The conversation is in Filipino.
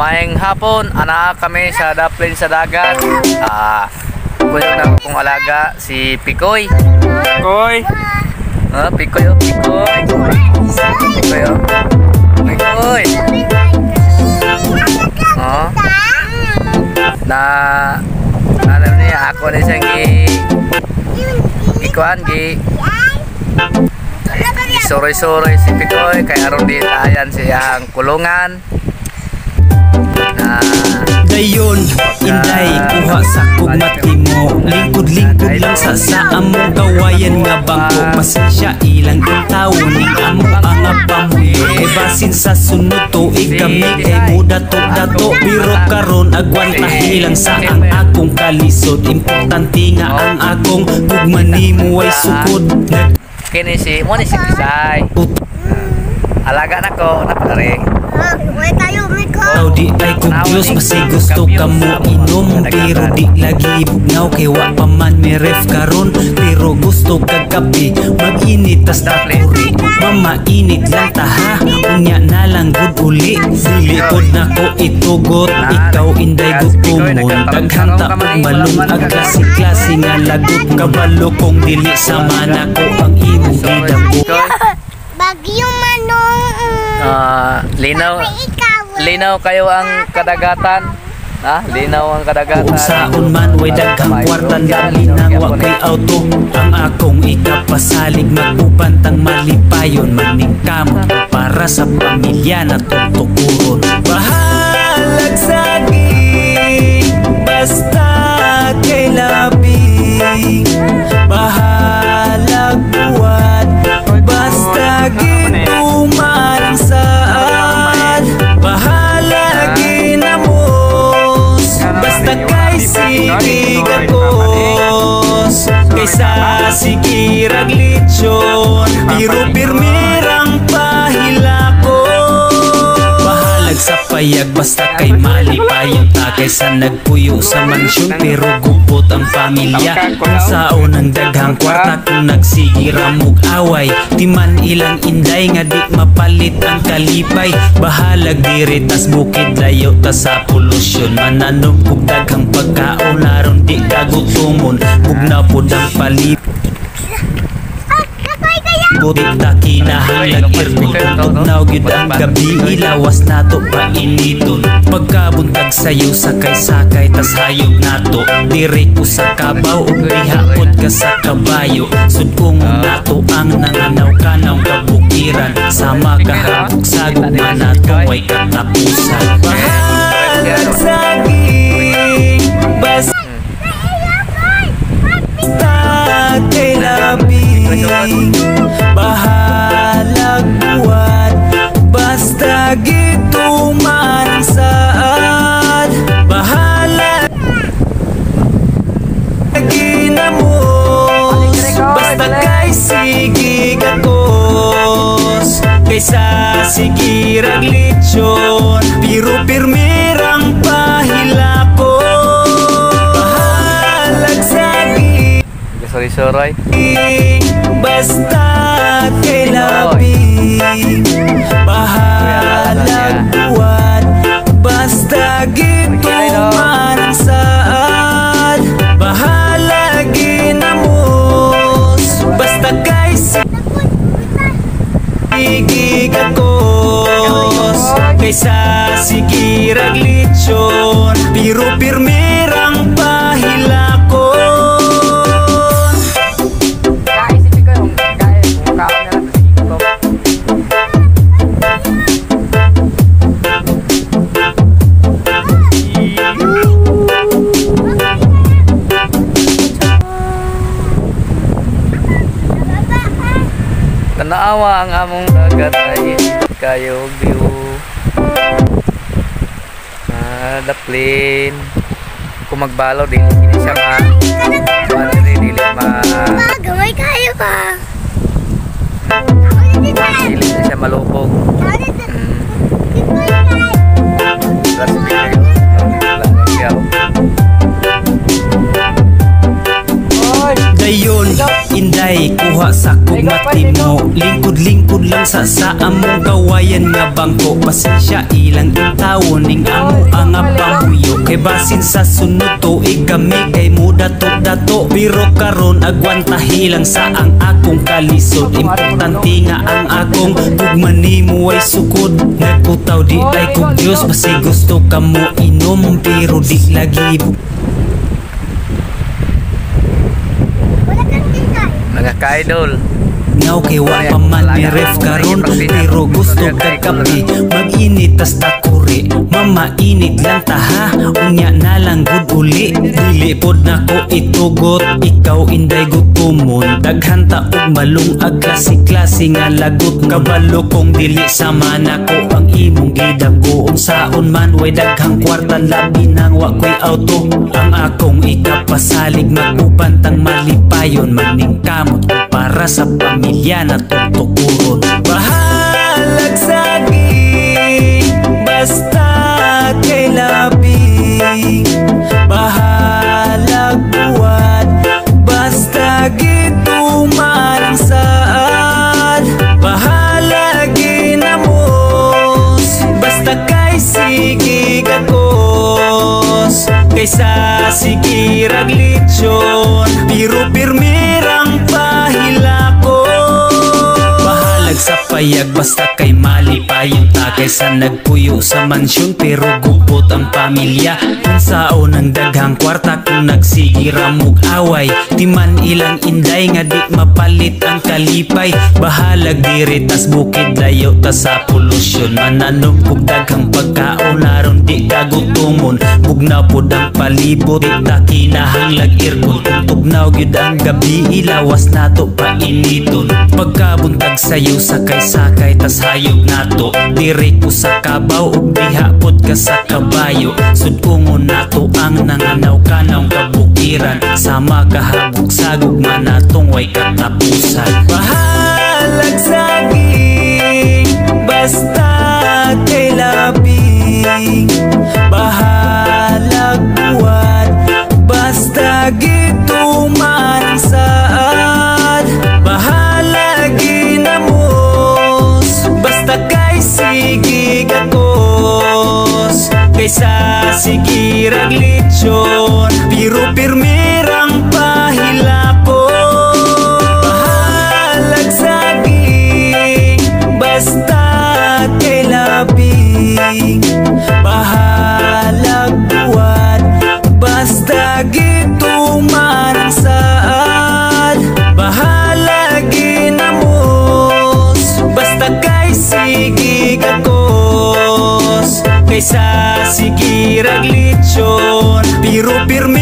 Maayong hapon, ana kami sa Daplin sa dagat. Kuya na kong alaga si Pikoy. Pikoy. Pikoy, Pikoy. Pikoy. Pikoy. Alam niya ako na siyang ikuan soroy-soroy si Pikoy kay aron di tayan siyang kulungan. Dayon, inday, kuha sa kugmati mo. Lingkod-lingkod lang sa among kawayan nga bangko. Pasensya ilang taon ni amo ang apamoy. Kay basin sa sunod to, igamit kay muda to. Pero karon agwantahin lang sa ang akong kalisod. Importante nga ang akong kugmani mo ay sukod. Kini si Pisay. Alaga na ko, napakari. Tao di ay kubyos, basi gusto ka mo inom. Pero di lagi bugnaw, kay wa pa man may ref karon. Pero gusto ka kape, mag-init tas takuri. Mamainit lang taha, unya na lang good uli. Silikod na ko itugot, ikaw inday gutumon. Daghang taong balong ag klase-klase nga lagot. Kabalo kong dili sama na ko ang imong gidago. Bagyo manong linaw kayo ang kadagatan. Linaw ang kadagatan. Kung saan man way daghang kwartan gali nang wa kay auto. Ang akong ikapasalig magupantang malipayon. Maning kamo para sa pamilya na tutukuron. Bahalag saging basta kay labing. Bahalag buwan basta gituman ang saan. Bahala ginamos basta kay sige gagos. Kaysa sige raglitsyon pero pirmirang pahilakon. Bahalag sa payag basta kay malipayon ta. Kaysa nagpuyo sa mansyon pero gupot ang pamilya. Kung saon ang daghang kwarta kung nagsigira mog away. Di man ilang inday nga di mapalit ang kalipay. Bahalag diri tas bukid layo tas sa polusyon. Mananom kog daghang pagkaon aron di kagutumon. Bugna pod ang palip butik ta kinahanglag irkong tugnaw gyud ang gabi. Ilawas nato painiton pagkabuntag sayo sakay-sakay tas hayog nato. Diri ko sa kabaw ug dihapon ka sa kabayo. Sudkong nato ang nanganaw-kanaw kabukiran. Sama kahabog sa gugma nato way katapusan. Bahalag saging basta kay labing. Bahalag buwan basta gituman ang saan. Bahalag ginamos basta kay sige gagos. Kaysa sige raglitsyon pero pirmirang pahilakon. Bahalag saging Sorry. basta kay labing. Bahalag buwan basta gituman ang saan. Bahalag ginamos basta kay sige gagos. Kaysa sige raglitsyon pero pirmirang pahilakon. Naawa ang among dagat ay kayo view. Daplin. Kung magbalo din hindi siya dili gamay kayo ka. Dili siya malubog. Dayon, inday, kuha sa kog matimo. Lingkod-lingkod lang sa among kawayan nga bangko. Pasensya ilang intawon ning amo ang pamuyo. Kay basin sa sunod tuig kami kay muda dato. Pero karon agwantahi lang sa ang akong kalisod. Importante nga ang akong tugmanimo ay sukod. Nagputaw di ay kog Diyos. Basi gusto ka mo inom pero di lagi. Mga ka-idol. Ngaw kay wa pa man ni ref karon pero gusto kag kape. Mag-init tas takuri mamainit lang taha. Unya na lang gud uli. Dili pod nako itugot. Ikaw inday gutumon. Daghan ta og malung ag klase-klase nga lagot. Kabalo kong dili sama nako ang imong gidago. Unsaon man way daghang kwarta labi nang wa ko'y auto. Ang akong ikapasalig magupantang malipayon maning kamot para sa pamilya na tutukuron. Bahalag saging basta kay labing. Bahalag buwan basta gituman ang saan. Bahalag ginamos basta kay sige gagos. Kaysa sige raglitsyon pero pirmirang pahilako. Bahalag sa payag basta kay malipayon ta. Kaysa nagpuyo sa mansyon pero gupot ang pamilya. Unsaon ang daghang kwarta kung nagsigira mog away. Di man ilang inday nga di mapalit ang kalipay. Bahalag diri tas bukid layo ta sa polusyon. Mananom kog daghang pagkaon aron di kagutumon. Bugnaw pod ang palibot di ta kinahanglag irkon. Tugnaw gyud ang gabi ilawas nato pa initon. Pagkabuntag sayo sakay-sakay tas hayog nato. Diri ko sa kabaw ug diha pod ka sa kabayo. Sudungon nato ang nanganaw-kanaw kabukiran. Sama kahabog sagog man natong way katapusan. Bahalag saging basta kay labing. Bahalag buwan basta gituman ang saan. Bahalag ginamos basta kay sige gagos. Kaysa sige raglitsyon pero pirmirang pahilako. Bahalag saging basta kay labing. Bahalag buwan basta gituman ang saan. Bahalag ginamos basta kay sige gagos. Kaysa sige raglitsyon pero pirmi